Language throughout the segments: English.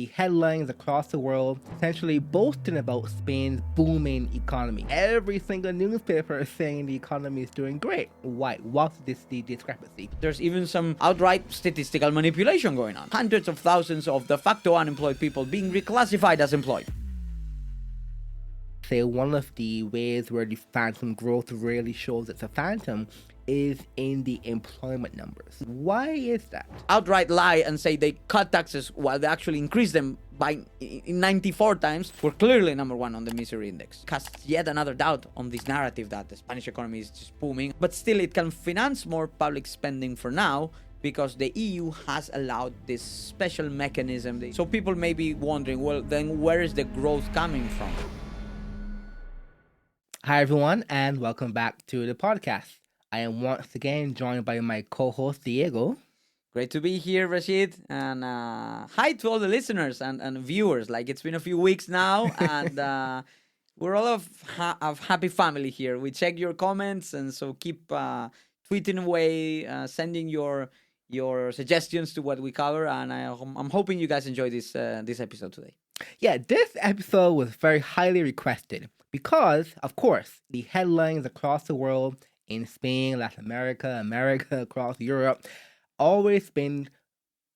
The headlines across the world essentially boasting about Spain's booming economy. Every single newspaper is saying the economy is doing great. Why? What's the discrepancy? There's even some outright statistical manipulation going on. Hundreds of thousands of de facto unemployed people being reclassified as employed. Say one of the ways where the phantom growth really shows it's a phantom is in the employment numbers. Why is that? Outright lie and say they cut taxes while they actually increase them by 94 times. We're clearly number one on the misery index. Casts yet another doubt on this narrative that the Spanish economy is just booming. But still, it can finance more public spending for now because the EU has allowed this special mechanism. So people may be wondering, well, then where is the growth coming from? Hi everyone, and welcome back to the podcast. I am once again joined by my co-host Diego. Great to be here, Rashid. And hi to all the listeners and viewers. Like, it's been a few weeks now, and we're all of happy family here. We check your comments, and so keep tweeting away, sending your suggestions to what we cover. And I'm hoping you guys enjoy this episode today. Yeah, this episode was very highly requested because, of course, the headlines across the world in Spain, Latin America, across Europe, always been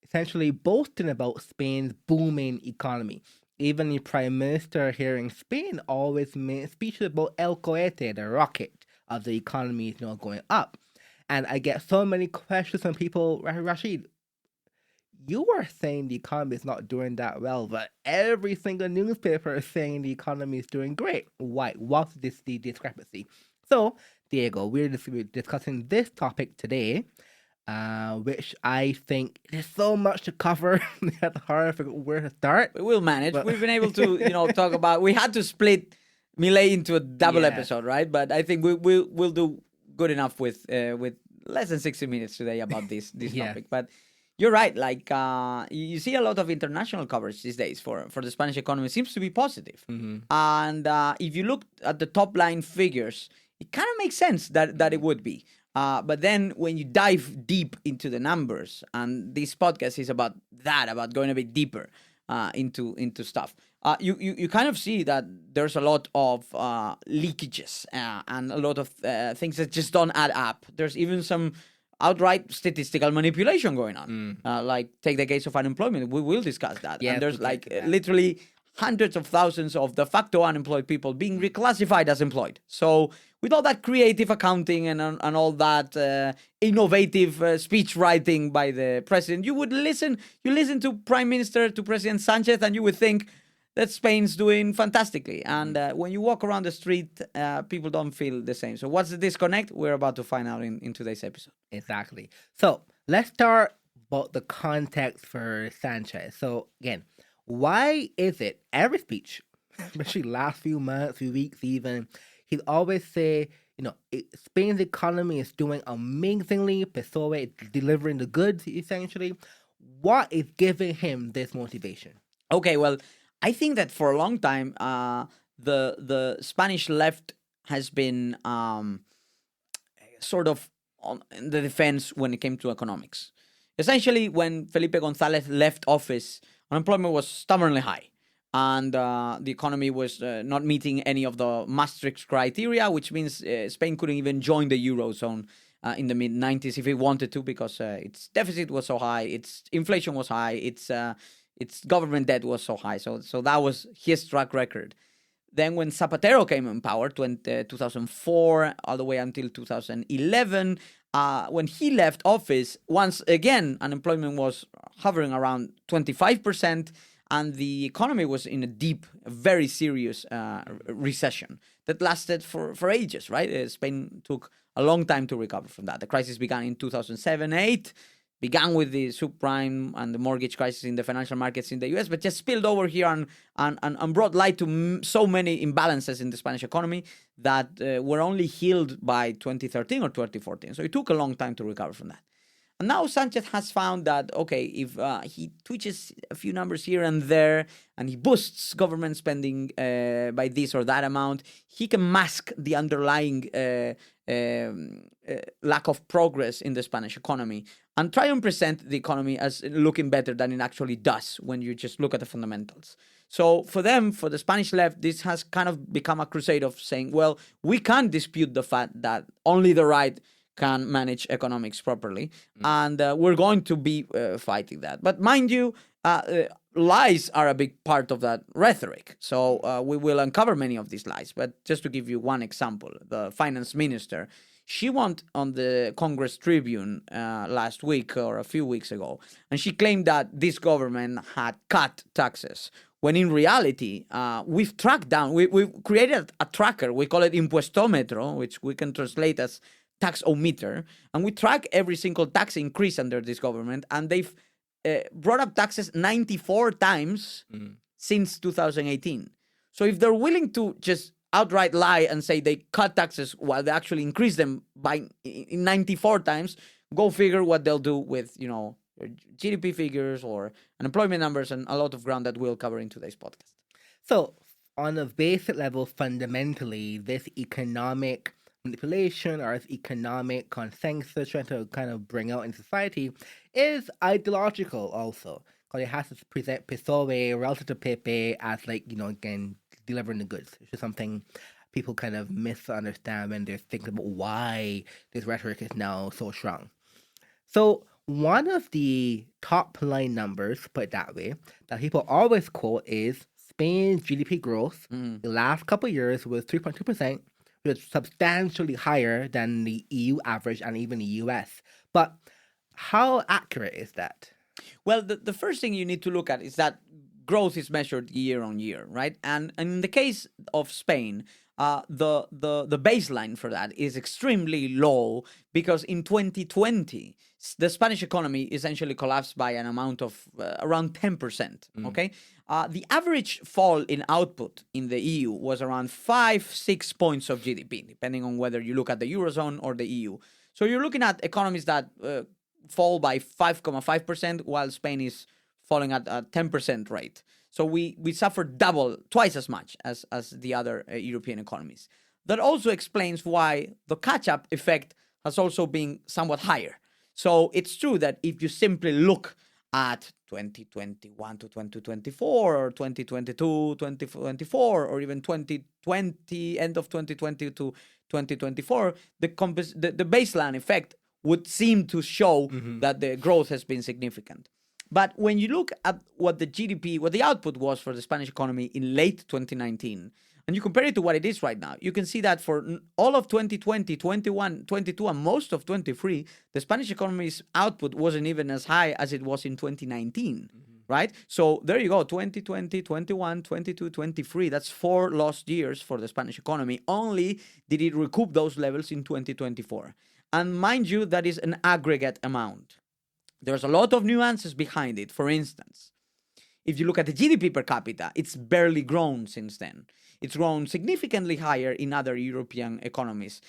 essentially boasting about Spain's booming economy. Even the Prime Minister here in Spain always made speeches about El Cohete, the rocket of the economy, going up. And I get so many questions from people, Rashid, you are saying the economy is not doing that well, but every single newspaper is saying the economy is doing great. Why? What's the discrepancy? So, Diego, we're discussing this topic today, which I think there's so much to cover. It's hard to figure where to start. We'll manage. We've been able to, talk about. We had to split Millet into a double episode, right? But I think we'll do good enough with less than 60 minutes today about this topic. But you're right. Like you see a lot of international coverage these days for the Spanish economy. It seems to be positive. Mm-hmm. And if you look at the top line figures, it kind of makes sense that it would be. But then when you dive deep into the numbers, and this podcast is about going a bit deeper into stuff, you kind of see that there's a lot of leakages and a lot of things that just don't add up. There's even some outright statistical manipulation going on. Like, take the case of unemployment. We will discuss that. Yeah, and there's literally hundreds of thousands of de facto unemployed people being reclassified as employed. So with all that creative accounting and all that innovative speech writing by the president, you listen to President Sánchez, and you would think that Spain's doing fantastically. And when you walk around the street, people don't feel the same. So what's the disconnect? We're about to find out in today's episode. Exactly. So let's start about the context for Sanchez. So again, why is it every speech, especially last few months, few weeks even, he'd always say, Spain's economy is doing amazingly, PSOE is delivering the goods, essentially. What is giving him this motivation? Okay, well, I think that for a long time, the Spanish left has been sort of on the defense when it came to economics. Essentially, when Felipe González left office, unemployment was stubbornly high, and the economy was not meeting any of the Maastricht criteria, which means Spain couldn't even join the Eurozone in the mid-90s if it wanted to, because its deficit was so high, its inflation was high, its government debt was so high. So that was his track record. Then when Zapatero came in power, 2004 all the way until 2011, when he left office, once again, unemployment was hovering around 25%, and the economy was in a deep, very serious recession that lasted for ages, right? Spain took a long time to recover from that. The crisis began in 2007-8, began with the subprime and the mortgage crisis in the financial markets in the US, but just spilled over here and brought light to so many imbalances in the Spanish economy that were only healed by 2013 or 2014. So it took a long time to recover from that. And now Sanchez has found that, okay, if he twitches a few numbers here and there and he boosts government spending by this or that amount, he can mask the underlying lack of progress in the Spanish economy and try and present the economy as looking better than it actually does when you just look at the fundamentals. So for them, for the Spanish left, this has kind of become a crusade of saying, well, we can't dispute the fact that only the right can manage economics properly, and we're going to be fighting that. But mind you, lies are a big part of that rhetoric. So we will uncover many of these lies. But just to give you one example, the finance minister, she went on the Congress Tribune last week or a few weeks ago, and she claimed that this government had cut taxes. When in reality, we've tracked down, we've created a tracker, we call it impuestometro, which we can translate as tax-o-meter, and we track every single tax increase under this government, and they've brought up taxes 94 times since 2018. So if they're willing to just outright lie and say they cut taxes while they actually increase them by 94 times, go figure what they'll do with, GDP figures or unemployment numbers and a lot of ground that we'll cover in today's podcast. So, on a basic level, fundamentally, this economic manipulation or this economic consensus trying to kind of bring out in society is ideological also. Because it has to present PSOE relative to Pepe as again, delivering the goods. It's just something people kind of misunderstand when they're thinking about why this rhetoric is now so strong. So one of the top line numbers, put it that way, that people always quote is Spain's GDP growth the last couple of years was 3.2%, which is substantially higher than the EU average and even the US. But how accurate is that? Well, the first thing you need to look at is that growth is measured year on year, right? And in the case of Spain, the baseline for that is extremely low because in 2020, the Spanish economy essentially collapsed by an amount of around 10%, okay? The average fall in output in the EU was around 5-6 points of GDP, depending on whether you look at the Eurozone or the EU. So you're looking at economies that fall by 5.5%, while Spain is falling at a 10% rate. So we suffered twice as much as the other European economies. That also explains why the catch-up effect has also been somewhat higher. So it's true that if you simply look at 2021 to 2024 or 2022, 2024, or even 2020, end of 2020 to 2024, the baseline effect would seem to show that the growth has been significant. But when you look at what the output was for the Spanish economy in late 2019, and you compare it to what it is right now, you can see that for all of 2020, 21, 22, and most of 23, the Spanish economy's output wasn't even as high as it was in 2019, right? So there you go, 2020, 21, 22, 23, that's 4 lost years for the Spanish economy. Only did it recoup those levels in 2024. And mind you, that is an aggregate amount. There's a lot of nuances behind it. For instance, if you look at the GDP per capita, it's barely grown since then. It's grown significantly higher in other European economies.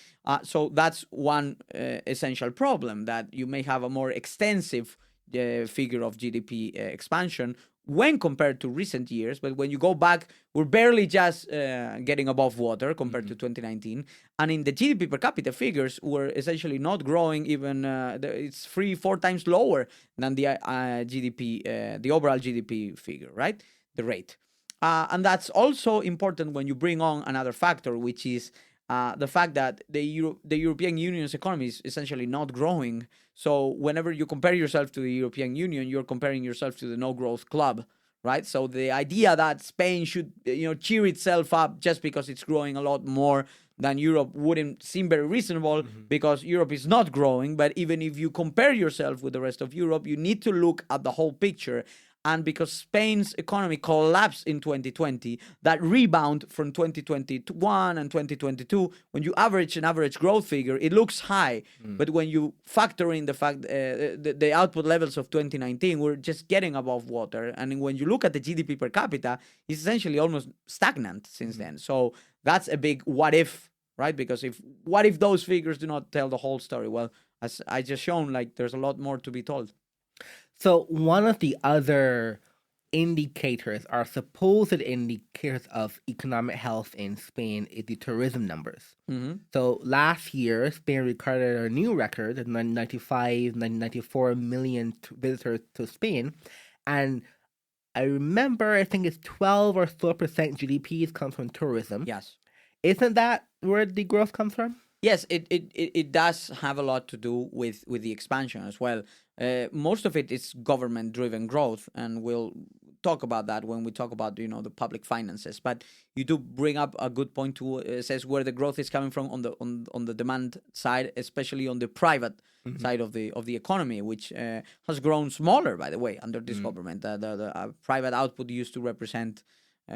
So that's one essential problem, that you may have a more extensive figure of GDP expansion when compared to recent years. But when you go back, we're barely just getting above water compared to 2019. And in the GDP per capita figures, we're essentially not growing even, it's 3-4 times lower than the GDP, the overall GDP figure, right? The rate. And that's also important when you bring on another factor, which is the fact that the European Union's economy is essentially not growing. So whenever you compare yourself to the European Union, you're comparing yourself to the no-growth club, right? So the idea that Spain should, cheer itself up just because it's growing a lot more than Europe wouldn't seem very reasonable because Europe is not growing. But even if you compare yourself with the rest of Europe, you need to look at the whole picture. And because Spain's economy collapsed in 2020, that rebound from 2021 and 2022, when you average an average growth figure, it looks high. But when you factor in the fact the output levels of 2019, we're just getting above water. And when you look at the GDP per capita, it's essentially almost stagnant since then. So that's a big what if, right? Because what if those figures do not tell the whole story? Well, as I just shown, like there's a lot more to be told. So one of the other indicators or supposed indicators of economic health in Spain is the tourism numbers. Hmm. So last year, Spain recorded a new record of 94 million visitors to Spain. And I remember, I think it's 12 or so percent GDP comes from tourism. Yes. Isn't that where the growth comes from? Yes, it does have a lot to do with the expansion as well. Most of it is government driven growth, and we'll talk about that when we talk about the public finances. But you do bring up a good point to says where the growth is coming from on the demand side, especially on the private side of the economy, which has grown smaller, by the way, under this government. The private output used to represent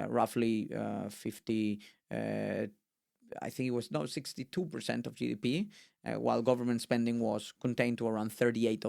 roughly 50. I think it was 62% of GDP, while government spending was contained to around 38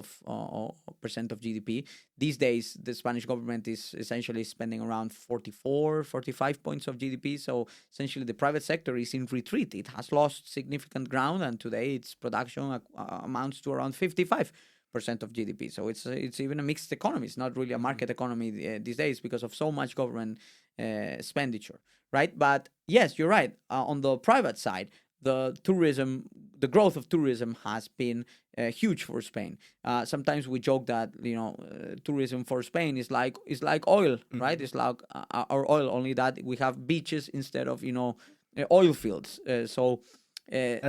percent of GDP. These days, the Spanish government is essentially spending around 44, 45 points of GDP. So essentially, the private sector is in retreat. It has lost significant ground, and today its production amounts to around 55% of GDP. So it's even a mixed economy. It's not really a market economy these days because of so much government expenditure, right? But yes, you're right. On the private side, the growth of tourism has been huge for Spain. Sometimes we joke that tourism for Spain is like oil, right? It's like our oil, only that we have beaches instead of oil fields. That's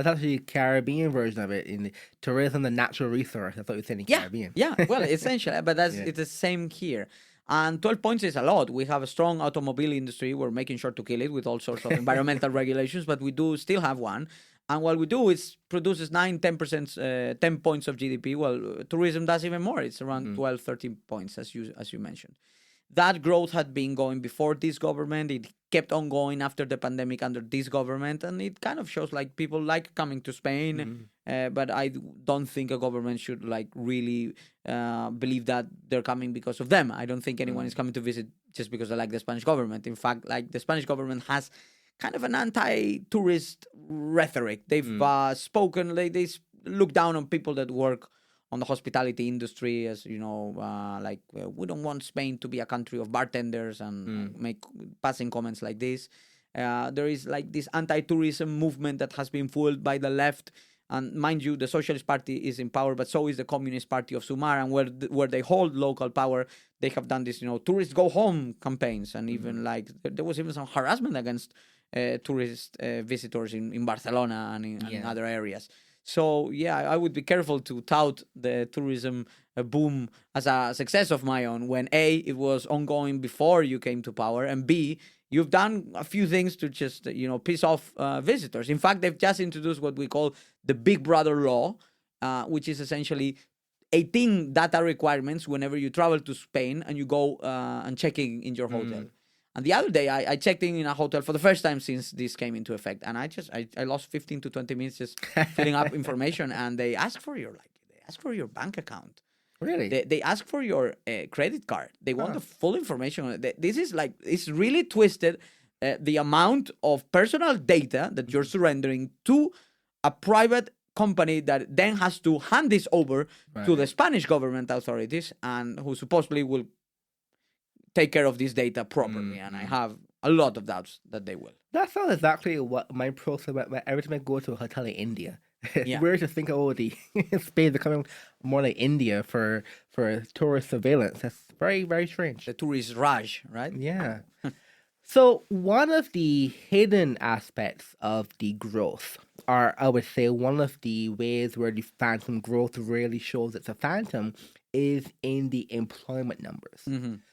actually the Caribbean version of it. In the tourism, the natural resource. That's what you're saying in Caribbean. Yeah. Well, essentially, but it's the same here. And 12 points is a lot. We have a strong automobile industry. We're making sure to kill it with all sorts of environmental regulations, but we do still have one. And what we do is produces 9-10%, 10 points of GDP. Well, tourism does even more. It's around 12, 13 points, as you mentioned. That growth had been going before this government. It kept on going after the pandemic under this government, and it kind of shows like people like coming to Spain. But I don't think a government should like really believe that they're coming because of them. I don't think anyone is coming to visit just because they like the Spanish government. In fact, like the Spanish government has kind of an anti-tourist rhetoric. They've spoken. They look down on people that work on the hospitality industry, as we don't want Spain to be a country of bartenders and make passing comments like this. There is like this anti-tourism movement that has been fueled by the left. And mind you, the Socialist Party is in power, but so is the Communist Party of Sumar. And where they hold local power, they have done this, tourists go home campaigns. And even there was even some harassment against tourist visitors in Barcelona and in other areas. So, yeah, I would be careful to tout the tourism boom as a success of my own when A, it was ongoing before you came to power, and B, you've done a few things to just, piss off visitors. In fact, they've just introduced what we call the Big Brother law, which is essentially 18 data requirements whenever you travel to Spain and you go and check in your hotel. And the other day, I checked in a hotel for the first time since this came into effect, and I lost 15 to 20 minutes just filling up information, and they ask for your bank account. Really? They ask for your credit card. They want the full information. This is it's really twisted. The amount of personal data that you're surrendering to a private company that then has to hand this over to the Spanish government authorities, and who supposedly will take care of this data properly, and I have a lot of doubts that they will. That sounds exactly what my process every time I go to a hotel in India. Yeah. We're just thinking, the Spain becoming more like India for tourist surveillance. That's very, very strange. The tourist Raj, right? Yeah. So one of the hidden aspects of the growth, or I would say one of the ways where the phantom growth really shows it's a phantom, is in the employment numbers.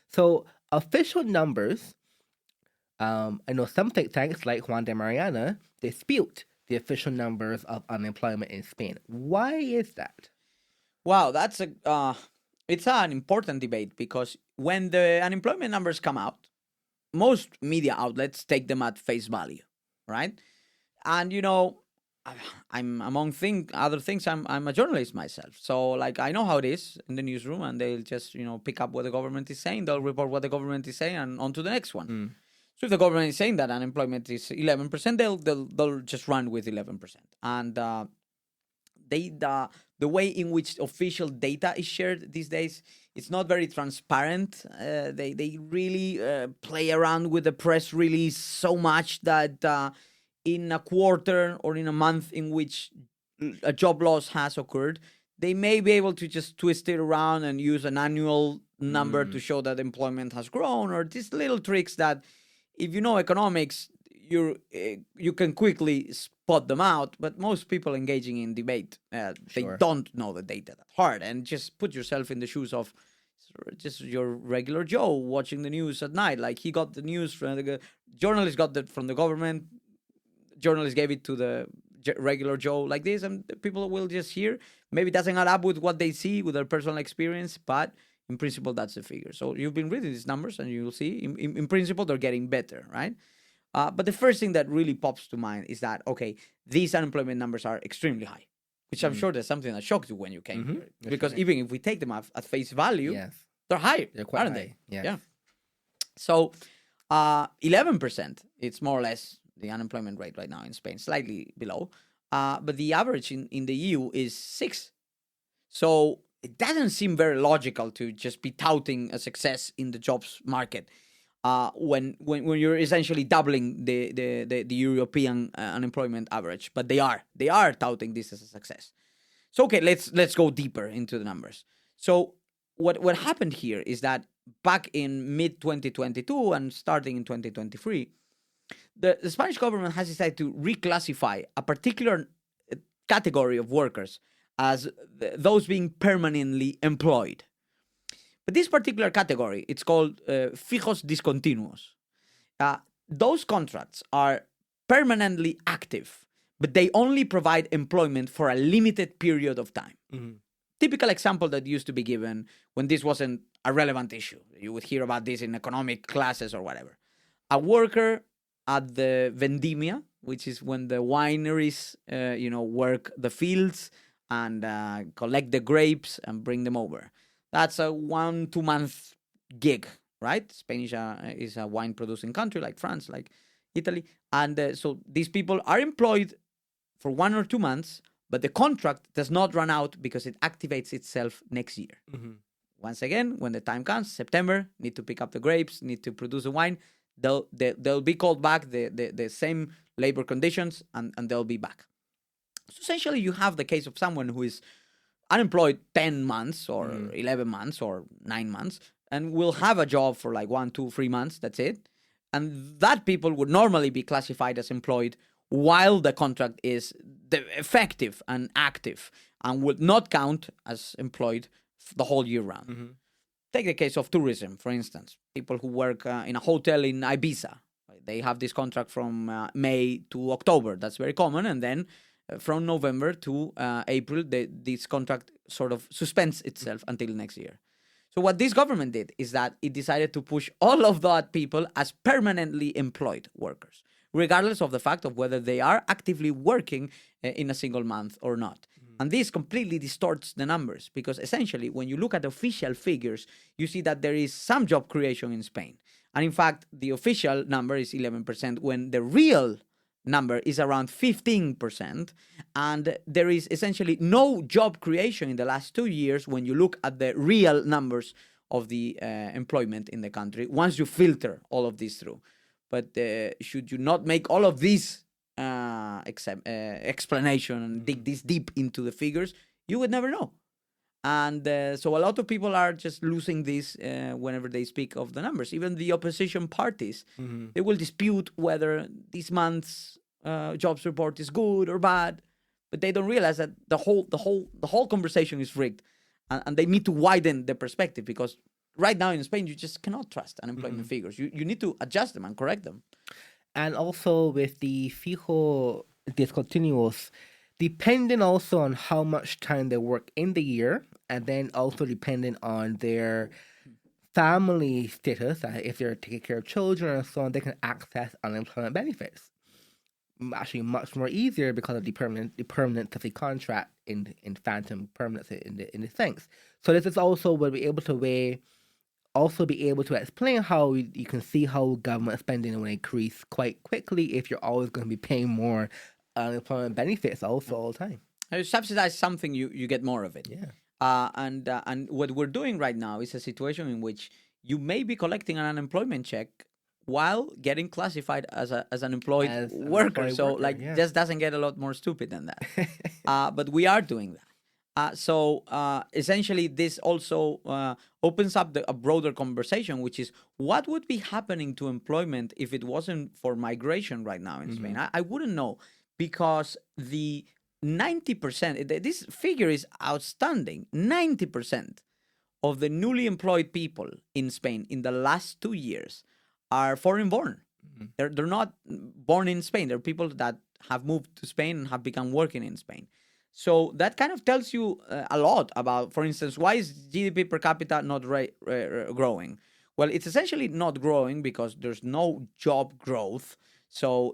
So official numbers, I know some think tanks like Juan de Mariana dispute the official numbers of unemployment in Spain. Why is that? Wow, that's it's an important debate, because when the unemployment numbers come out, most media outlets take them at face value, right? And I'm among other things. I'm a journalist myself, so I know how it is in the newsroom, and they'll just pick up what the government is saying. They'll report what the government is saying, and on to the next one. So if the government is saying that unemployment is 11%, they'll just run with 11%. And the way in which official data is shared these days, it's not very transparent. They really play around with the press release so much that in a quarter or in a month in which a job loss has occurred, they may be able to just twist it around and use an annual number to show that employment has grown, or these little tricks that, if you know economics, you can quickly spot them out. But most people engaging in debate, they don't know the data that hard. And just put yourself in the shoes of just your regular Joe watching the news at night. Like, he got the news from the journalist, got that from the government. Journalist gave it to the regular Joe like this, and people will just hear. Maybe it doesn't add up with what they see with their personal experience, but in principle, that's the figure. So you've been reading these numbers, and you'll see, in principle, they're getting better, right? But the first thing that really pops to mind is that, okay, these unemployment numbers are extremely high, which I'm sure there's something that shocked you when you came here. Because even if we take them at face value, they're high, they're quite aren't high. they? Yeah. So 11%, it's more or less the unemployment rate right now in Spain, slightly below. But the average in the EU is 6. So it doesn't seem very logical to just be touting a success in the jobs market when you're essentially doubling the European unemployment average. But they are touting this as a success. So okay, let's go deeper into the numbers. So what happened here is that back in mid 2022 and starting in 2023, the Spanish government has decided to reclassify a particular category of workers as those being permanently employed. But this particular category, it's called fijos discontinuos. Those contracts are permanently active, but they only provide employment for a limited period of time. Typical example that used to be given when this wasn't a relevant issue. You would hear about this in economic classes or whatever. A worker at the vendimia, which is when the wineries, work the fields and collect the grapes and bring them over. That's a 1-2 month gig, right? Spain is a wine producing country like France, like Italy. And so these people are employed for 1 or 2 months, but the contract does not run out because it activates itself next year. Once again, when the time comes, September, need to pick up the grapes, need to produce the wine, they'll be called back, the same labor conditions, and they'll be back. So essentially, you have the case of someone who is unemployed 10 months or 11 months or 9 months and will have a job for like 1, 2, 3 months. That's it. And that people would normally be classified as employed while the contract is effective and active and would not count as employed the whole year round. Take the case of tourism, for instance. People who work in a hotel in Ibiza. They have this contract from May to October. That's very common. And then from November to April, this contract sort of suspends itself until next year. So what this government did is that it decided to push all of that people as permanently employed workers, regardless of the fact of whether they are actively working in a single month or not. And this completely distorts the numbers because essentially when you look at official figures, you see that there is some job creation in Spain. And in fact, the official number is 11% when the real number is around 15%. And there is essentially no job creation in the last 2 years when you look at the real numbers of the employment in the country, once you filter all of this through. But should you not make all of this explanation and dig this deep into the figures, you would never know. And so a lot of people are just losing this whenever they speak of the numbers. Even the opposition parties, they will dispute whether this month's jobs report is good or bad, but they don't realize that the whole conversation is rigged, and they need to widen the perspective because right now in Spain you just cannot trust unemployment figures. You need to adjust them and correct them. And also with the fijo discontinuos, depending also on how much time they work in the year, and then also depending on their family status, if they're taking care of children and so on, they can access unemployment benefits. Actually, much more easier because of the permanence of the contract in phantom permanence in the things. So this is also will be able to explain how you can see how government spending will increase quite quickly if you're always going to be paying more unemployment benefits also all the time. You subsidize something, you get more of it. Yeah. And what we're doing right now is a situation in which you may be collecting an unemployment check while getting classified as an employed As an worker. employed So worker, like, yeah. just doesn't get a lot more stupid than that. But we are doing that. So essentially, this also opens up a broader conversation, which is what would be happening to employment if it wasn't for migration right now in Spain. I wouldn't know, because the 90%, this figure is outstanding. 90% of the newly employed people in Spain in the last 2 years are foreign born. They're not born in Spain. They're people that have moved to Spain and have begun working in Spain. So that kind of tells you a lot about, for instance, why is GDP per capita not growing? Well, it's essentially not growing because there's no job growth. So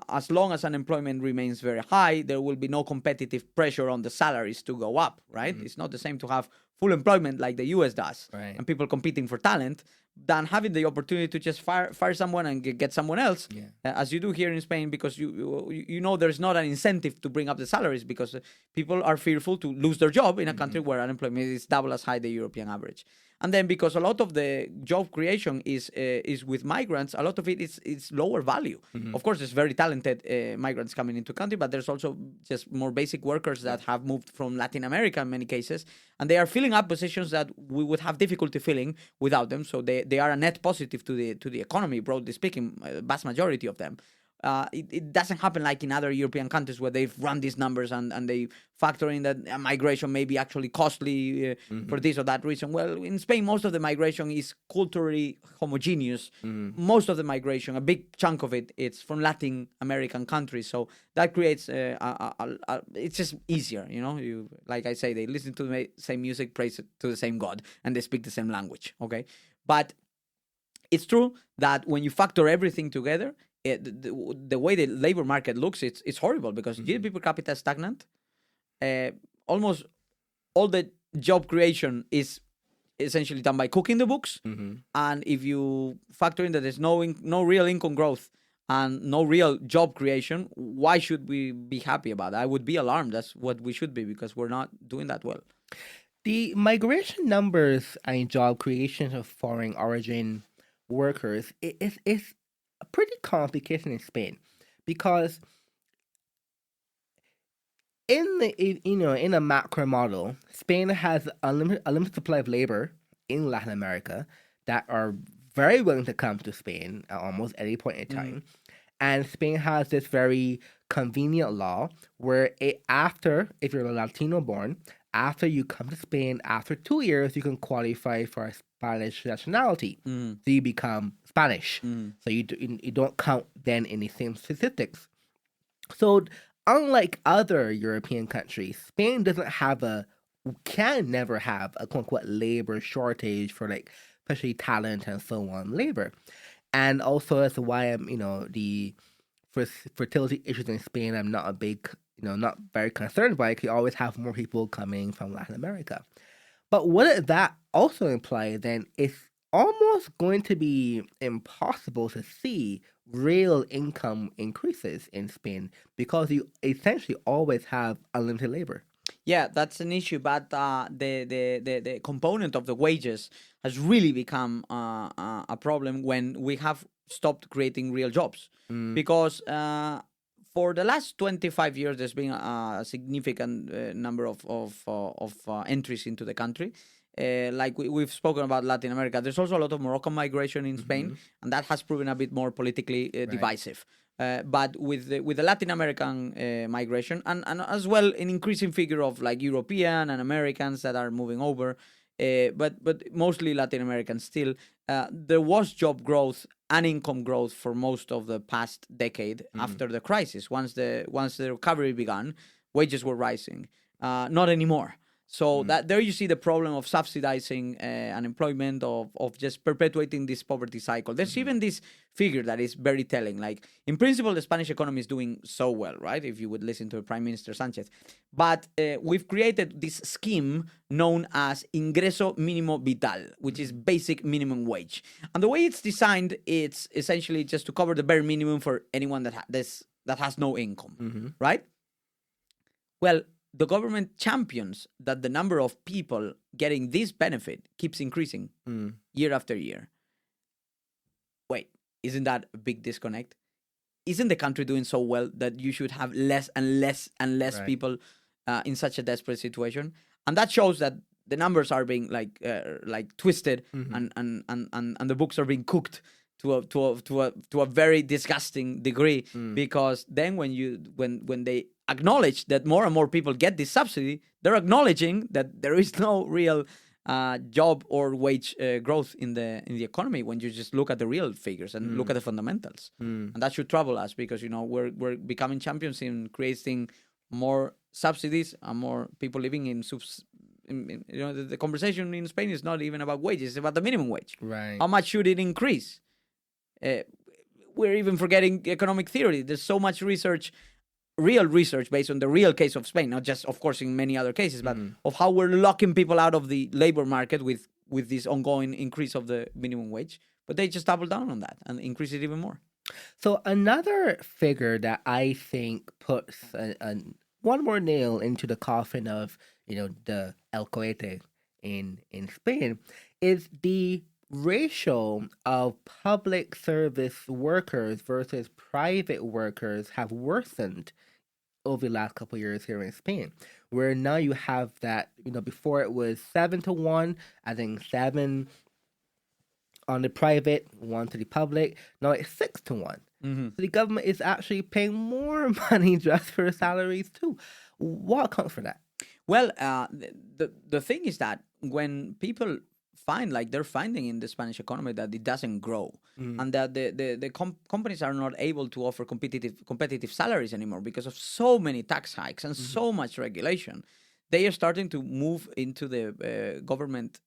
as long as unemployment remains very high, there will be no competitive pressure on the salaries to go up, right? It's not the same to have full employment like the US does, Right. and people competing for talent, than having the opportunity to just fire someone and get someone else, as you do here in Spain, because you know there's not an incentive to bring up the salaries, because people are fearful to lose their job in a country where unemployment is double as high the European average. And then because a lot of the job creation is with migrants, a lot of it is lower value. Of course, there's very talented migrants coming into country, but there's also just more basic workers that have moved from Latin America in many cases, and they are filling up positions that we would have difficulty filling without them. So they are a net positive to the economy, broadly speaking, vast majority of them. It doesn't happen like in other European countries where they've run these numbers and they factor in that migration may be actually costly for this or that reason. Well, in Spain, most of the migration is culturally homogeneous. Most of the migration, a big chunk of it, it's from Latin American countries. So that creates it's just easier, you know. Like I say, they listen to the same music, praise to the same God, and they speak the same language. Okay, but it's true that when you factor everything together, the way the labor market looks, it's horrible, because GDP per capita is stagnant. Almost all the job creation is essentially done by cooking the books. And if you factor in that there's no real income growth and no real job creation, why should we be happy about that? I would be alarmed. That's what we should be, because we're not doing that well. The migration numbers and job creation of foreign origin workers is a pretty complicated in Spain, because in a macro model, Spain has a limited supply of labor in Latin America that are very willing to come to Spain at almost any point in time. And Spain has this very convenient law where if you're a Latino born, after you come to Spain, after 2 years, you can qualify for a Spanish nationality. So you become Spanish. So you don't count then in the same statistics. So unlike other European countries, Spain can never have a quote unquote labor shortage for like especially talent and so on labor. And also that's why the fertility issues in Spain, I'm not a big, not very concerned by it. You always have more people coming from Latin America. But what that also implies then is almost going to be impossible to see real income increases in Spain, because you essentially always have unlimited labor. Yeah, that's an issue, but the component of the wages has really become a problem when we have stopped creating real jobs. Because for the last 25 years, there's been a significant number of entries into the country. Like we've spoken about Latin America, there's also a lot of Moroccan migration in Spain, and that has proven a bit more politically divisive. But with the Latin American migration, and as well an increasing figure of like European and Americans that are moving over, but mostly Latin Americans still, there was job growth and income growth for most of the past decade after the crisis. Once the recovery began, wages were rising. Not anymore. So that there you see the problem of subsidizing unemployment, of just perpetuating this poverty cycle. There's even this figure that is very telling. Like, in principle, the Spanish economy is doing so well, right? If you would listen to Prime Minister Sánchez. But we've created this scheme known as Ingreso Mínimo Vital, which is basic minimum wage. And the way it's designed, it's essentially just to cover the bare minimum for anyone that has no income, right? Well, the government champions that the number of people getting this benefit keeps increasing year after year. Wait, isn't that a big disconnect? Isn't the country doing so well that you should have less and less and less people in such a desperate situation? And that shows that the numbers are being like twisted, and the books are being cooked to a very disgusting degree. Because then when they acknowledge that more and more people get this subsidy, they're acknowledging that there is no real job or wage growth in the economy when you just look at the real figures and look at the fundamentals. And that should trouble us, because we're becoming champions in creating more subsidies and more people living in the conversation in Spain is not even about wages, it's about the minimum wage. Right. How much should it increase? We're even forgetting economic theory. There's so much research, real research based on the real case of Spain, not just, of course, in many other cases, but of how we're locking people out of the labor market with this ongoing increase of the minimum wage. But they just double down on that and increase it even more. So another figure that I think puts one more nail into the coffin of the El Cohete in Spain is the ratio of public service workers versus private workers have worsened over the last couple of years here in Spain, where now you have that, before it was 7-1, I think 7 on the private, 1 to the public. Now it's 6-1. So the government is actually paying more money just for salaries too. What accounts for that? Well, the thing is that when people find, like they're finding in the Spanish economy, that it doesn't grow, and that the companies are not able to offer competitive salaries anymore because of so many tax hikes and so much regulation, they are starting to move into the government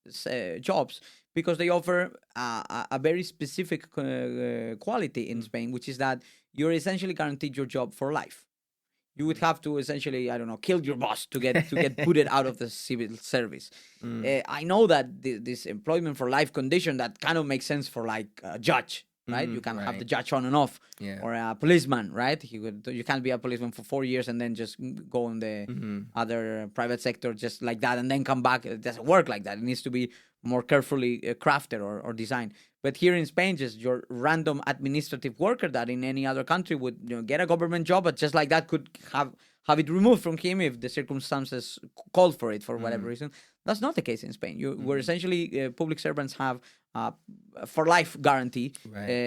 jobs, because they offer a very specific quality in Spain, which is that you're essentially guaranteed your job for life. You would have to essentially, kill your boss to get booted out of the civil service. I know that this employment for life condition, that kind of makes sense for like a judge, right? You can have the judge on and off, or a policeman, right? You can't be a policeman for 4 years and then just go in the other private sector just like that and then come back. It doesn't work like that. It needs to be more carefully crafted or designed. But here in Spain, just your random administrative worker that in any other country would get a government job, but just like that could have it removed from him if the circumstances called for it for whatever reason. That's not the case in Spain. Where essentially public servants have for life guarantee,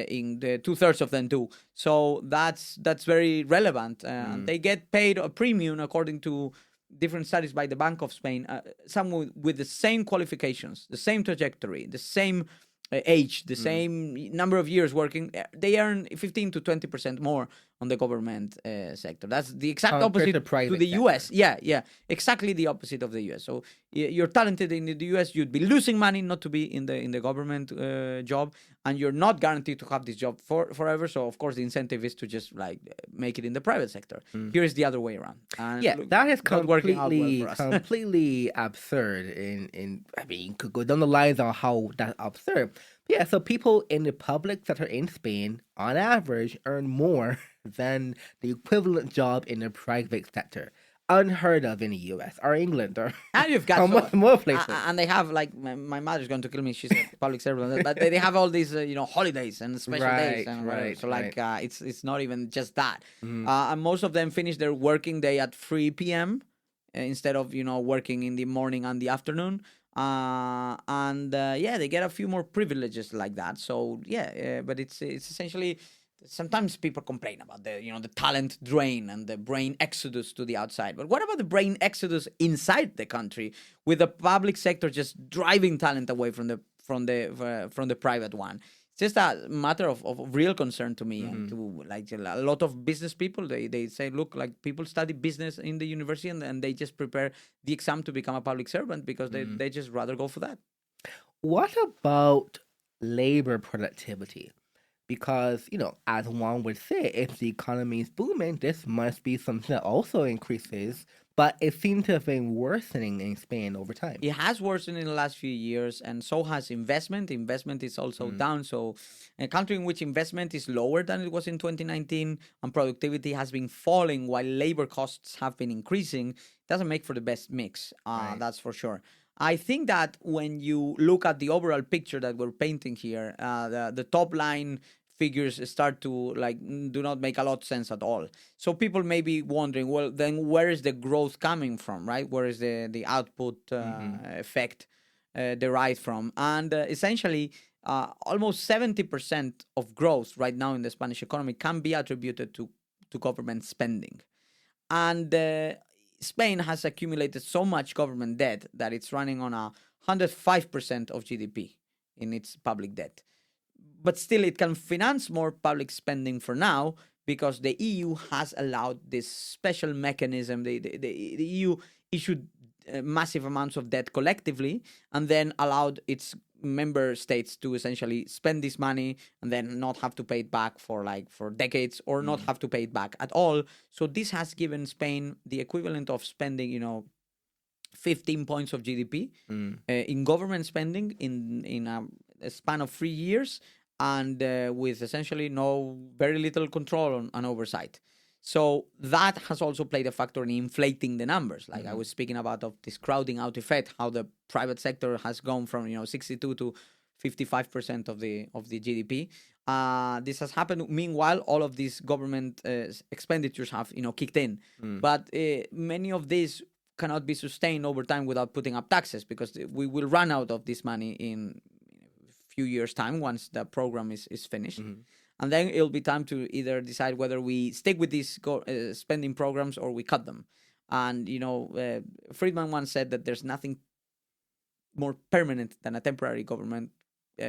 in the 2/3 of them do. So that's very relevant. And they get paid a premium according to different studies by the Bank of Spain. Some with the same qualifications, the same trajectory, the same age, the same number of years working, they earn 15 to 20% more on the government sector. That's the exact opposite to the US. Yeah, exactly the opposite of the US. So you're talented in the US, you'd be losing money not to be in the government job, and you're not guaranteed to have this job forever. So of course the incentive is to just like make it in the private sector. Here is the other way around. And that is completely well completely absurd. Could go down the lines on how that's absurd. Yeah, so people in the public sector in Spain, on average, earn more than the equivalent job in the private sector. Unheard of in the US or England or and you've got much more places. And they have, like, my mother's going to kill me. She's a public servant, but they have all these holidays and special days and whatever. So it's not even just that. And most of them finish their working day at 3 p.m. Instead of working in the morning and the afternoon. They get a few more privileges like that. So but it's essentially, sometimes people complain about the talent drain and the brain exodus to the outside. But what about the brain exodus inside the country, with the public sector just driving talent away from the private one? It's just a matter of real concern to me, and to like a lot of business people. They say, look, like, people study business in the university and they just prepare the exam to become a public servant because they just rather go for that. What about labor productivity? because, as one would say, if the economy is booming, this must be something that also increases. But it seems to have been worsening in Spain over time. It has worsened in the last few years, and so has investment. Investment is also down. So, a country in which investment is lower than it was in 2019 and productivity has been falling while labor costs have been increasing, doesn't make for the best mix. Right. That's for sure. I think that when you look at the overall picture that we're painting here, the top line figures start to do not make a lot of sense at all. So people may be wondering, well, then where is the growth coming from, right? Where is the output effect derived from? And essentially, almost 70% of growth right now in the Spanish economy can be attributed to government spending. And Spain has accumulated so much government debt that it's running on 105% of GDP in its public debt. But still, it can finance more public spending for now because the EU has allowed this special mechanism. The EU issued massive amounts of debt collectively and then allowed its member states to essentially spend this money and then not have to pay it back for decades or not have to pay it back at all. So this has given Spain the equivalent of spending, 15 points of GDP in government spending in a span of 3 years, and with essentially very little control and oversight. So that has also played a factor in inflating the numbers. Like I was speaking about of this crowding out effect, how the private sector has gone from 62 to 55% of the GDP. This has happened. Meanwhile, all of these government expenditures have kicked in, but many of these cannot be sustained over time without putting up taxes, because we will run out of this money in few years' time once the program is finished. And then it'll be time to either decide whether we stick with these spending programs or we cut them. And, Friedman once said that there's nothing more permanent than a temporary government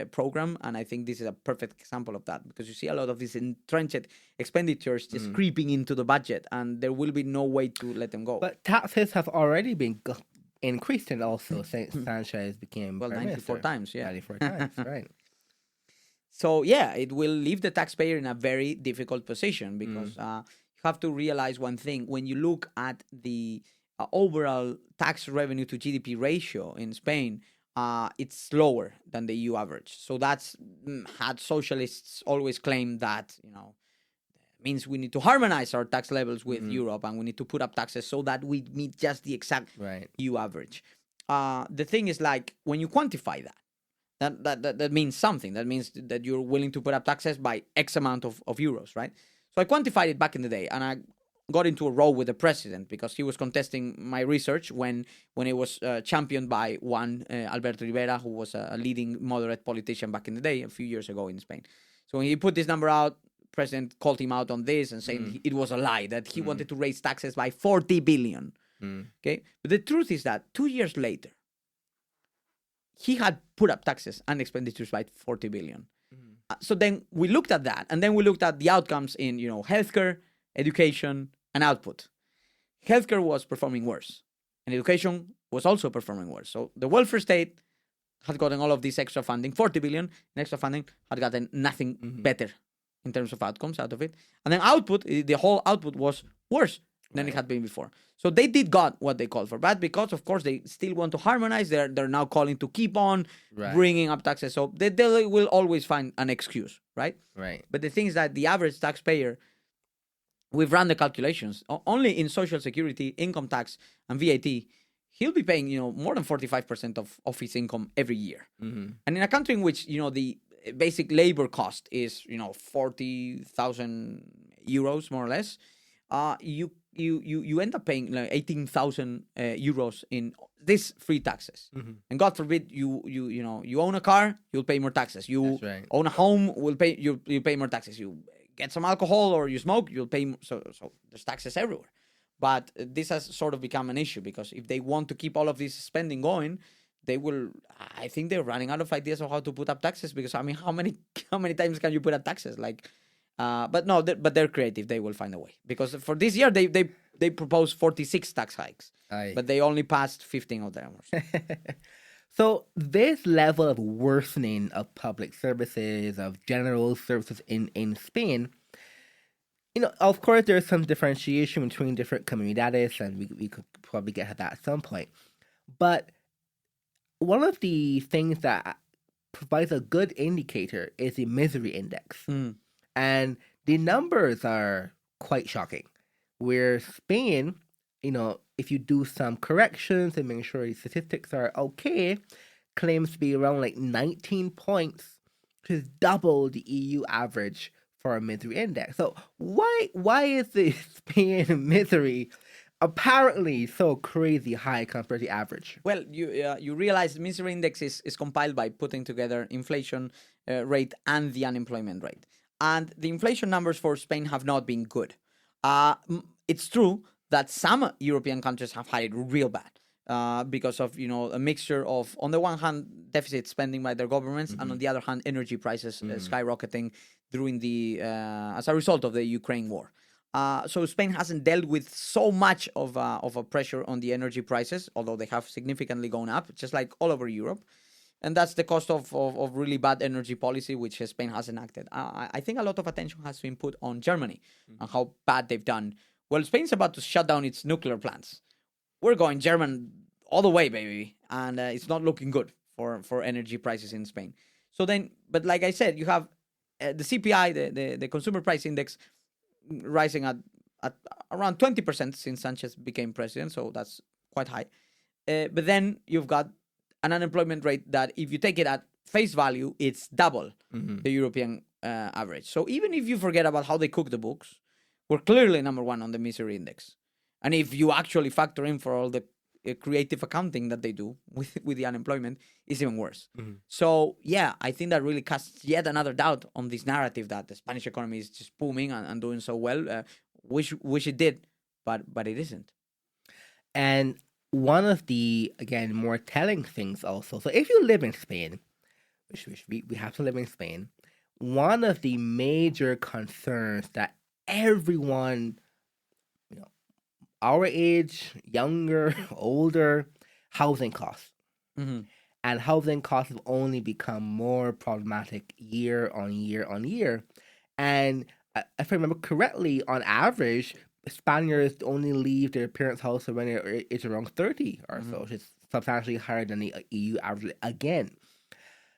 program. And I think this is a perfect example of that, because you see a lot of these entrenched expenditures just creeping into the budget, and there will be no way to let them go. But taxes have already been increased and also since Sanchez became Well, prime 94 minister. times, yeah. 94 times, right. So, yeah, it will leave the taxpayer in a very difficult position, because you have to realize one thing. When you look at the overall tax revenue to GDP ratio in Spain, it's lower than the EU average. So that's had socialists always claimed that, means we need to harmonize our tax levels with Europe, and we need to put up taxes so that we meet just the exact EU average. The thing is, when you quantify that means something. That means that you're willing to put up taxes by X amount of euros, right? So I quantified it back in the day, and I got into a row with the president because he was contesting my research when it was championed by one Alberto Rivera, who was a leading moderate politician back in the day, a few years ago in Spain. So when he put this number out, president called him out on this and saying it was a lie, that he wanted to raise taxes by 40 billion. Okay, but the truth is that 2 years later, he had put up taxes and expenditures by 40 billion. So then we looked at that, and then we looked at the outcomes in healthcare, education, and output. Healthcare was performing worse, and education was also performing worse. So the welfare state had gotten all of this extra funding, 40 billion in extra funding, had gotten nothing better in terms of outcomes out of it. And then output, the whole output was worse than it had been before. So they did got what they called for. But because, of course, they still want to harmonize, they're now calling to keep on bringing up taxes. So they will always find an excuse, right? Right. But the thing is that the average taxpayer, we've run the calculations, only in social security, income tax, and VAT, he'll be paying, more than 45% of his income every year. And in a country in which, the basic labor cost is 40,000 euros more or less, you end up paying 18,000 euros in these free taxes. And God forbid you own a car, you'll pay more taxes. You own a home, you'll pay more taxes. You get some alcohol or you smoke, you'll pay so there's taxes everywhere. But this has sort of become an issue, because if they want to keep all of this spending going, I think they're running out of ideas of how to put up taxes, because how many times can you put up taxes? But they're creative. They will find a way, because for this year they proposed 46 tax hikes, but they only passed 15 of them. So this level of worsening of public services, of general services in Spain, of course there's some differentiation between different comunidades, and we could probably get to that at some point. But one of the things that provides a good indicator is the misery index. Mm. And the numbers are quite shocking. Where Spain, if you do some corrections and make sure the statistics are okay, claims to be around like 19 points, which is double the EU average for a misery index. So why is the Spain misery apparently so crazy high compared to the average? Well, you realize the misery index is compiled by putting together inflation rate and the unemployment rate. And the inflation numbers for Spain have not been good. It's true that some European countries have had it real bad because of a mixture of, on the one hand, deficit spending by their governments, and on the other hand, energy prices skyrocketing during as a result of the Ukraine war. So Spain hasn't dealt with so much of a pressure on the energy prices, although they have significantly gone up, just like all over Europe. And that's the cost of really bad energy policy, which Spain has enacted. I think a lot of attention has been put on Germany and how bad they've done. Well, Spain's about to shut down its nuclear plants. We're going German all the way, baby. And it's not looking good for energy prices in Spain. So then, but like I said, you have the CPI, the Consumer Price Index, rising at around 20% since Sánchez became president. So that's quite high. But then you've got an unemployment rate that, if you take it at face value, it's double the European average. So even if you forget about how they cook the books, we're clearly number one on the misery index. And if you actually factor in for all the creative accounting that they do with the unemployment, it's even worse. So yeah, I think that really casts yet another doubt on this narrative that the Spanish economy is just booming and doing so well. Wish it did, but it isn't. And one of the, again, more telling things also, so if you live in Spain, which we have to live in Spain, one of the major concerns that everyone, our age, younger, older, housing costs. And housing costs have only become more problematic year on year on year. And if I remember correctly, on average, Spaniards only leave their parents' house when it's around 30 or so, which is substantially higher than the EU average again.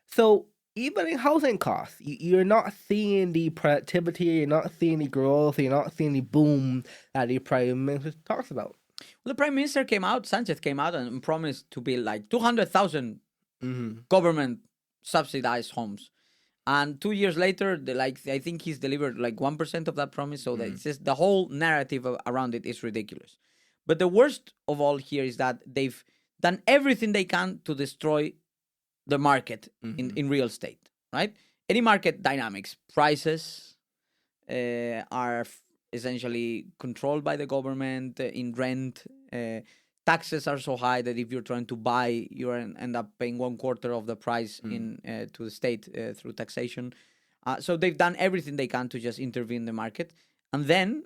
So even in housing costs, you're not seeing the productivity, you're not seeing the growth, you're not seeing the boom that the Prime Minister talks about. Well, the Prime Minister Sánchez came out and promised to build like 200,000 government subsidized homes. And 2 years later, I think he's delivered like 1% of that promise. So that it's just, the whole narrative around it is ridiculous. But the worst of all here is that they've done everything they can to destroy the market in real estate, right? Any market dynamics, prices are essentially controlled by the government in rent. Taxes are so high that if you're trying to buy, you end up paying 1/4 of the price to the state through taxation. So they've done everything they can to just intervene in the market, and then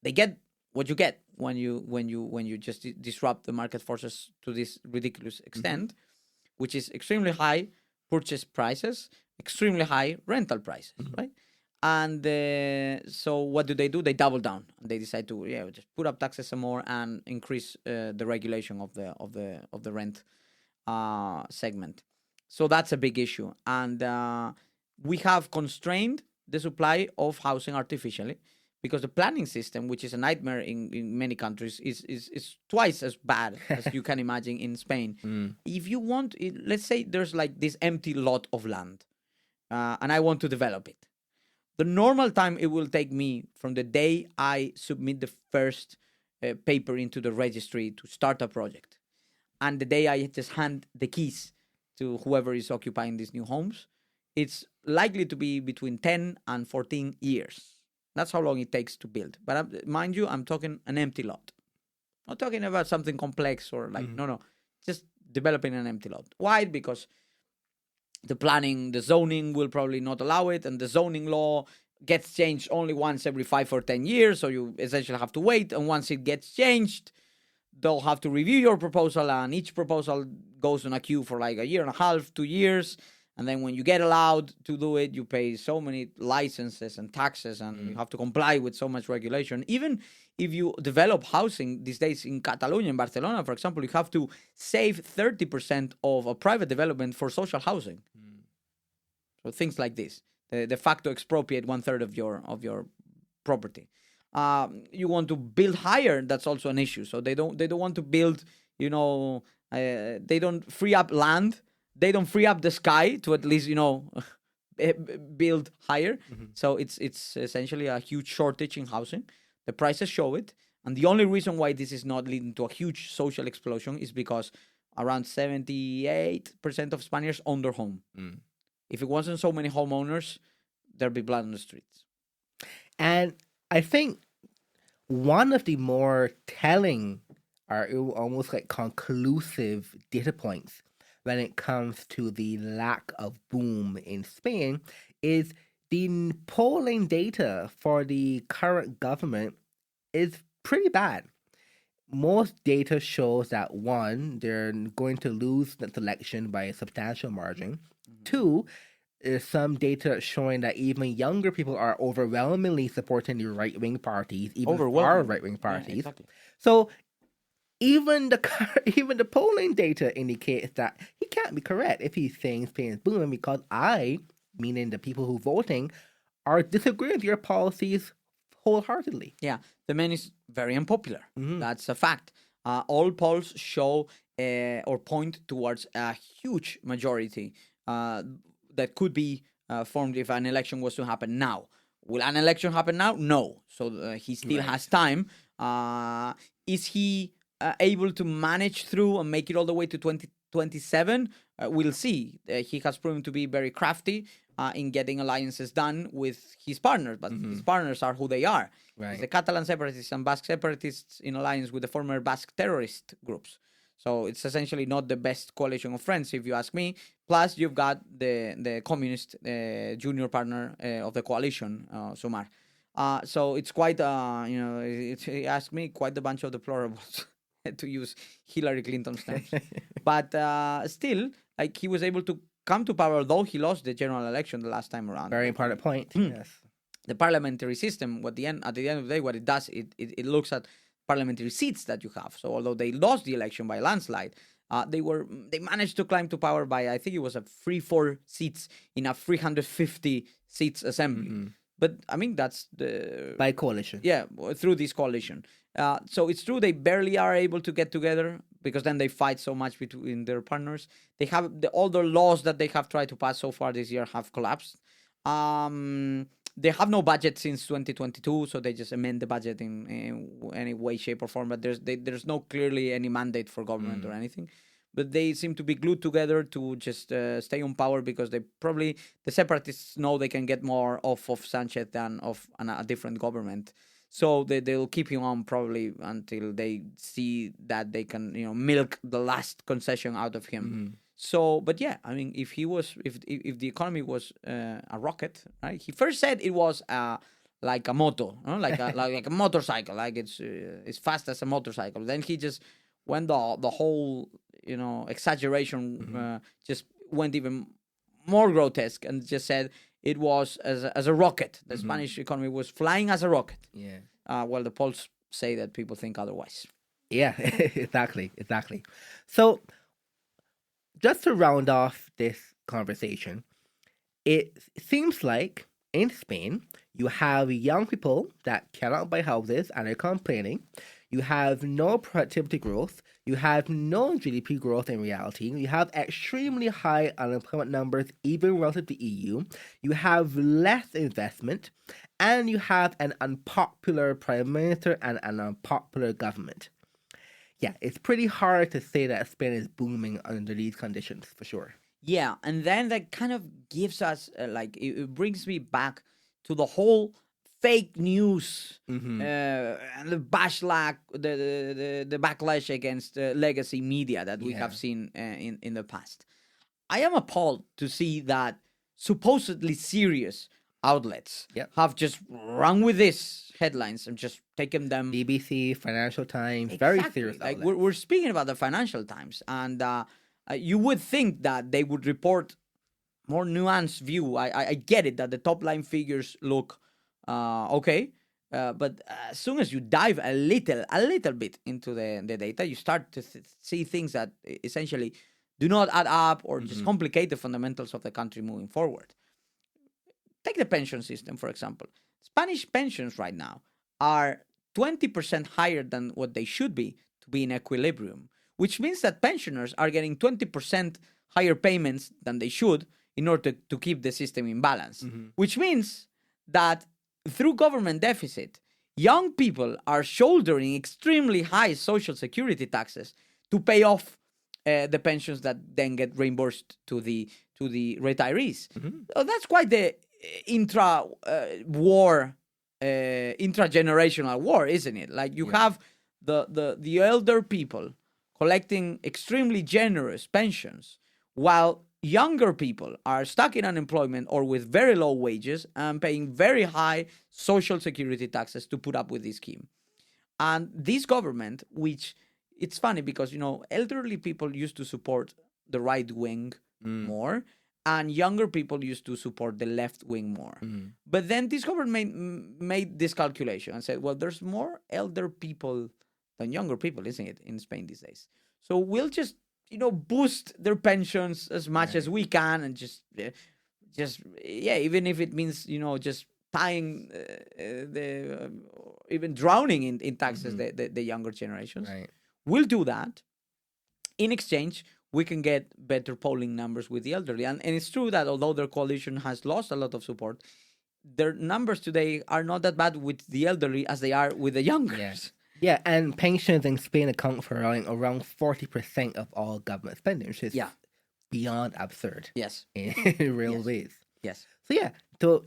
they get what you get when you just disrupt the market forces to this ridiculous extent, which is extremely high purchase prices, extremely high rental prices, right? And so what do? They double down. They decide to just put up taxes some more and increase the regulation of the rent segment. So that's a big issue, and we have constrained the supply of housing artificially, because the planning system, which is a nightmare in many countries, is twice as bad as you can imagine in Spain. If you want, let's say there's like this empty lot of land, and I want to develop it. The normal time it will take me from the day I submit the first paper into the registry to start a project, and the day I just hand the keys to whoever is occupying these new homes, it's likely to be between 10 and 14 years. That's how long it takes to build. But mind you, I'm talking an empty lot. Not talking about something complex or like, no, just developing an empty lot. Why? Because the zoning will probably not allow it, and the zoning law gets changed only once every 5 or 10 years, so you essentially have to wait, and once it gets changed, they'll have to review your proposal, and each proposal goes on a queue for like a year and a half, 2 years. And then when you get allowed to do it, you pay so many licenses and taxes, and you have to comply with so much regulation. Even if you develop housing these days in Catalonia, in Barcelona, for example, you have to save 30% of a private development for social housing. So things like this, de facto expropriate 1/3 of your property. You want to build higher, that's also an issue. So they don't want to build, they don't free up land. They don't free up the sky to at least, build higher. So it's essentially a huge shortage in housing. The prices show it. And the only reason why this is not leading to a huge social explosion is because around 78% of Spaniards own their home. If it wasn't so many homeowners, there'd be blood on the streets. And I think one of the more telling or almost like conclusive data points when it comes to the lack of boom in Spain is the polling data for the current government is pretty bad. Most data shows that one, they're going to lose the election by a substantial margin. Two, there's some data showing that even younger people are overwhelmingly supporting the right-wing parties, even far right-wing parties. Yeah, exactly. So even the polling data indicates that he can't be correct if he's saying Spain is booming, because I, meaning the people who voting, are disagreeing with your policies wholeheartedly. Yeah, the man is very unpopular. That's a fact. All polls show or point towards a huge majority that could be formed if an election was to happen now. Will an election happen now? No. So he still has time. Is he able to manage through and make it all the way to 2027? We'll see. He has proven to be very crafty in getting alliances done with his partners, but his partners are who they are. Right. The Catalan separatists and Basque separatists in alliance with the former Basque terrorist groups. So it's essentially not the best coalition of friends, if you ask me. Plus, you've got the communist junior partner of the coalition, Sumar. So it's quite, he asked me, quite a bunch of deplorables, to use Hillary Clinton's terms. But still, like, he was able to come to power, though he lost the general election the last time around. Very important point. Yes. The parliamentary system, at the end of the day, what it does, it looks at parliamentary seats that you have. So although they lost the election by a landslide, they managed to climb to power by, I think it was a 3-4 seats in a 350 seats assembly. But I mean, that's by coalition. Yeah, through this coalition. So it's true they barely are able to get together because then they fight so much between their partners. They have all the laws that they have tried to pass so far this year have collapsed. They have no budget since 2022, so they just amend the budget in any way, shape, or form. But there's no clearly any mandate for government or anything. But they seem to be glued together to just stay on power because the separatists know they can get more off of Sánchez than of a different government. So they'll keep him on probably until they see that they can milk the last concession out of him. So, but yeah, I mean, if the economy was a rocket, right? He first said it was like a moto, like a motorcycle, like it's fast as a motorcycle. Then he just went the whole exaggeration, just went even more grotesque and just said it was as a rocket. The Spanish economy was flying as a rocket. Yeah. Well, the polls say that people think otherwise. Yeah, exactly. So, just to round off this conversation, it seems like in Spain, you have young people that cannot buy houses and are complaining. You have no productivity growth. You have no GDP growth in reality. You have extremely high unemployment numbers, even relative to EU. You have less investment. And you have an unpopular prime minister and an unpopular government. Yeah, it's pretty hard to say that Spain is booming under these conditions, for sure. Yeah, and then that kind of gives us, it brings me back to the whole fake news and the backlash against legacy media that we have seen in the past. I am appalled to see that supposedly serious outlets have just run with these headlines and just taken them. BBC, Financial Times, very serious outlets. Like we're speaking about the Financial Times, and You would think that they would report more nuanced view. I get it that the top line figures look okay, but as soon as you dive a little bit into the data, you start to see things that essentially do not add up or just complicate the fundamentals of the country moving forward. Take the pension system, for example. Spanish pensions right now are 20% higher than what they should be to be in equilibrium, which means that pensioners are getting 20% higher payments than they should in order to keep the system in balance, which means that through government deficit, young people are shouldering extremely high social security taxes to pay off the pensions that then get reimbursed to the retirees. So that's quite the intra-generational war, isn't it? Like you have the elder people collecting extremely generous pensions, while younger people are stuck in unemployment or with very low wages and paying very high social security taxes to put up with this scheme. And this government, which it's funny because, elderly people used to support the right wing more, and younger people used to support the left wing more. But then this government made this calculation and said, well, there's more elder people than younger people, isn't it, in Spain these days? So we'll just, boost their pensions as much as we can, and just even if it means, just tying even drowning in taxes the younger generations. Right. We'll do that. In exchange, we can get better polling numbers with the elderly. And it's true that although their coalition has lost a lot of support, their numbers today are not that bad with the elderly as they are with the youngers. Yes. Yeah, and pensions in Spain account for around 40% of all government spending, which is beyond absurd. Yes. In real ways. Yes. So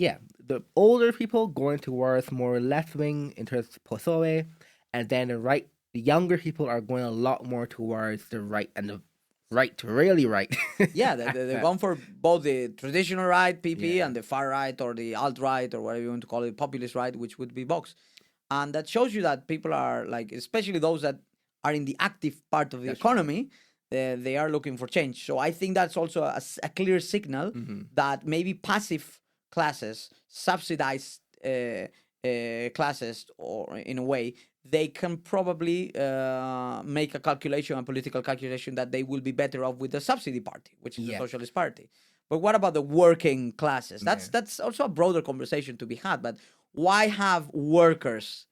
the older people going towards more left wing in terms of PSOE, and then the younger people are going a lot more towards the right and the right to really right. They're going for both the traditional right, PP, and the far right or the alt right or whatever you want to call it, populist right, which would be Vox. And that shows you that people are especially those that are in the active part of the economy, they are looking for change. So I think that's also a clear signal that maybe passive classes, subsidized classes, or in a way, they can probably make a political calculation that they will be better off with the subsidy party, which is the Socialist Party. But what about the working classes? That's also a broader conversation to be had. But why have workers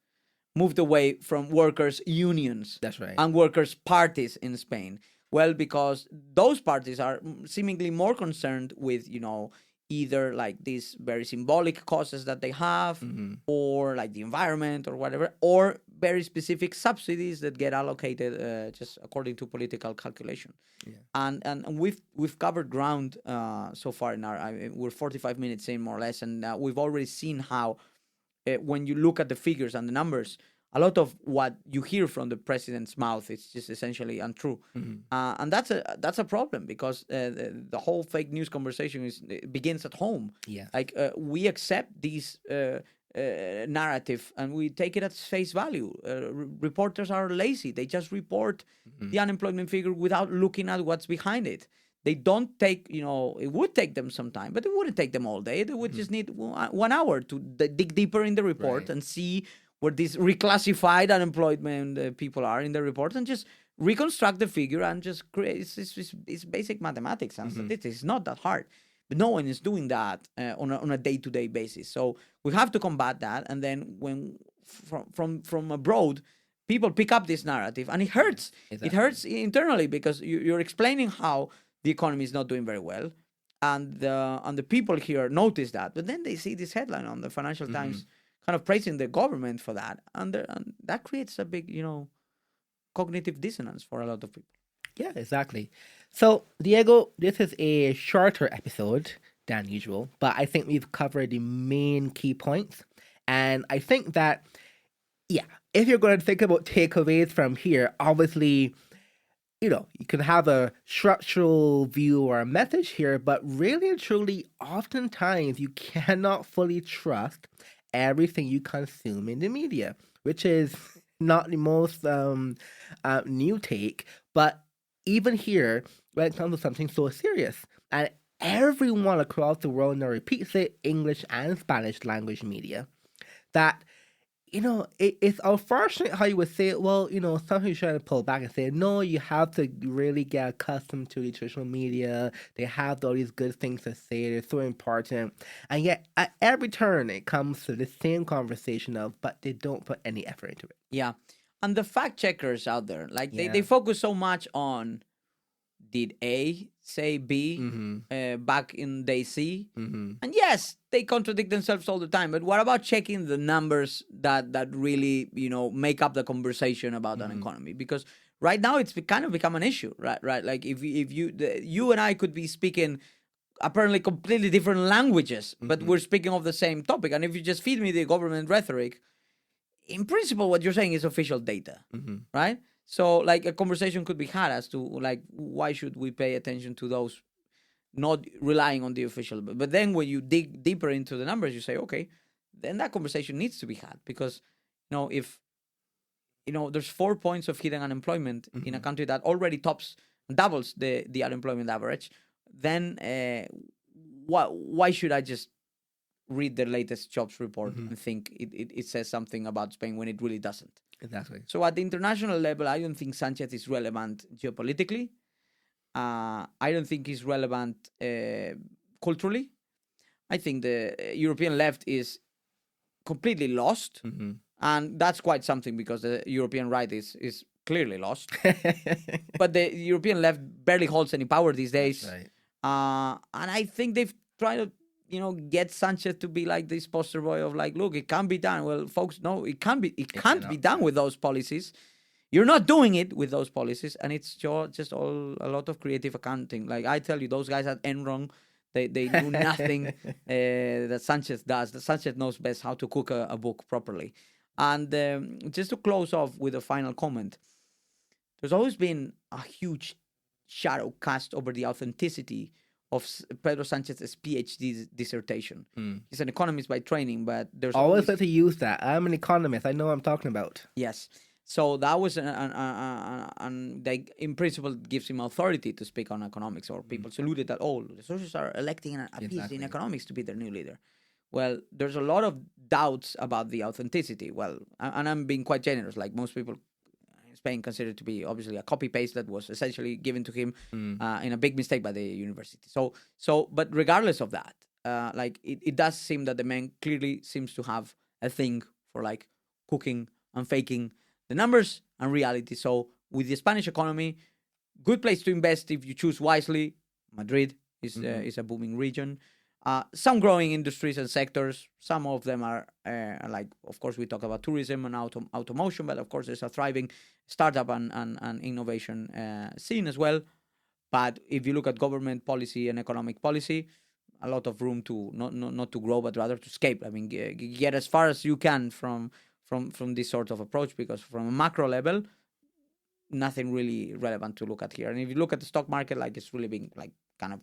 moved away from workers' unions and workers' parties in Spain? Well, because those parties are seemingly more concerned with, either these very symbolic causes that they have, or the environment or whatever, or very specific subsidies that get allocated just according to political calculation. And we've covered ground so far in we're 45 minutes in more or less, and we've already seen how when you look at the figures and the numbers, a lot of what you hear from the president's mouth is just essentially untrue, and that's a problem because the whole fake news conversation begins at home. We accept these narrative and we take it at face value. Reporters are lazy; they just report the unemployment figure without looking at what's behind it. They don't take, it would take them some time, but it wouldn't take them all day. They would just need 1 hour to dig deeper in the report and see where these reclassified unemployment people are in the report, and just reconstruct the figure and just create. It's basic mathematics and statistics. It's not that hard, but no one is doing that on a day-to-day basis. So we have to combat that. And then when from abroad, people pick up this narrative, and it hurts. It hurts internally because you're explaining how the economy is not doing very well, and the people here notice that. But then they see this headline on the Financial Times, kind of praising the government for that, and that creates a big, cognitive dissonance for a lot of people. Yeah, exactly. So, Diego, this is a shorter episode than usual, but I think we've covered the main key points, and I think that, if you're going to think about takeaways from here, obviously, you can have a structural view or a message here, but really and truly, oftentimes you cannot fully trust everything you consume in the media, which is not the most new take. But even here, when it comes to something so serious. And everyone across the world now repeats it, English and Spanish language media, that it's unfortunate how you would say, well, sometimes you're trying to pull back and say, no, you have to really get accustomed to the traditional media. They have all these good things to say. They're so important. And yet, at every turn, it comes to the same conversation of, but they don't put any effort into it. Yeah. And the fact checkers out there, like Yeah. they focus so much on, did A say B back in day C? And yes, they contradict themselves all the time. But what about checking the numbers that really make up the conversation about an economy? Because right now it's kind of become an issue, right? Like if you and I could be speaking apparently completely different languages, but we're speaking of the same topic. And if you just feed me the government rhetoric, in principle, what you're saying is official data, right? So, like, a conversation could be had as to, like, why should we pay attention to those, not relying on the official. But then when you dig deeper into the numbers, you say, okay, then that conversation needs to be had. Because, if, there's 4 points of hidden unemployment in a country that already doubles the unemployment average, then why should I just read the latest jobs report and think it says something about Spain when it really doesn't? Exactly. So at the international level, I don't think Sánchez is relevant geopolitically. I don't think he's relevant culturally. I think the European left is completely lost. And that's quite something, because the European right is clearly lost. But the European left barely holds any power these days. That's right. And I think they've tried to get Sanchez to be like this poster boy of, like, look, it can be done. Well, folks, no, it can't be done with those policies. You're not doing it with those policies, and it's just a lot of creative accounting. Like, I tell you, those guys at Enron, they do nothing that Sanchez does. That Sanchez knows best how to cook a book properly. And just to close off with a final comment, there's always been a huge shadow cast over the authenticity of Pedro Sanchez's PhD dissertation. He's an economist by training, but there's always like to use that. I'm an economist. I know what I'm talking about. Yes. So that was like, in principle, gives him authority to speak on economics, or people saluted that, the socialists are electing a PhD in economics to be their new leader. Well, there's a lot of doubts about the authenticity. Well, and I'm being quite generous, like most people Spain considered to be obviously a copy paste that was essentially given to him in a big mistake by the university. But regardless of that, like it does seem that the man clearly seems to have a thing for, like, cooking and faking the numbers and reality. So with the Spanish economy, good place to invest if you choose wisely. Madrid is a booming region. Some growing industries and sectors. Some of them are like, of course, we talk about tourism and automotion, but of course there's a thriving startup and innovation scene as well. But if you look at government policy and economic policy, a lot of room to not to grow, but rather to escape. I mean, get as far as you can from this sort of approach, because from a macro level, nothing really relevant to look at here. And if you look at the stock market, like, it's really been, like, kind of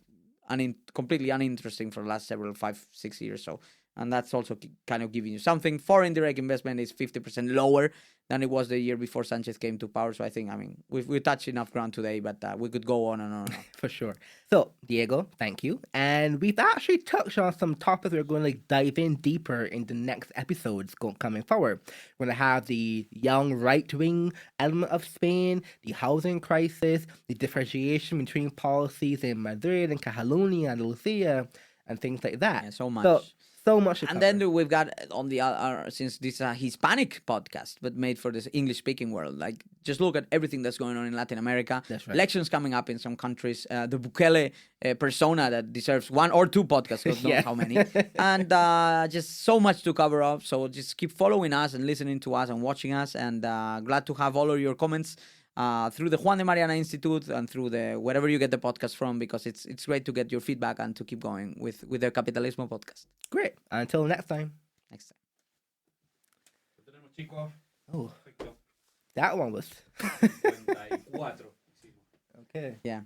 completely uninteresting for the last 5-6 years. So, and that's also kind of giving you something. Foreign direct investment is 50% lower than it was the year before Sanchez came to power. So I think, we've touched enough ground today, but we could go on and on and on. For sure. So, Diego, thank you. And we've actually touched on some topics we're going to dive in deeper in the next episodes coming forward. We're going to have the young right-wing element of Spain, the housing crisis, the differentiation between policies in Madrid and Catalonia and Andalusia, and things like that. Yeah, so much. So much to And cover. then we've got on the since this is a Hispanic podcast, but made for this English-speaking world, like, just look at everything that's going on in Latin America. That's right. Elections coming up in some countries. The Bukele persona that deserves 1 or 2 podcasts, God knows how many. And just so much to cover up. So just keep following us and listening to us and watching us. And glad to have all of your comments through the Juan de Mariana Institute and through the wherever you get the podcast from, because it's great to get your feedback and to keep going with the Capitalismo podcast. Great. Until next time. Next time. Oh, that one was. Okay. Yeah.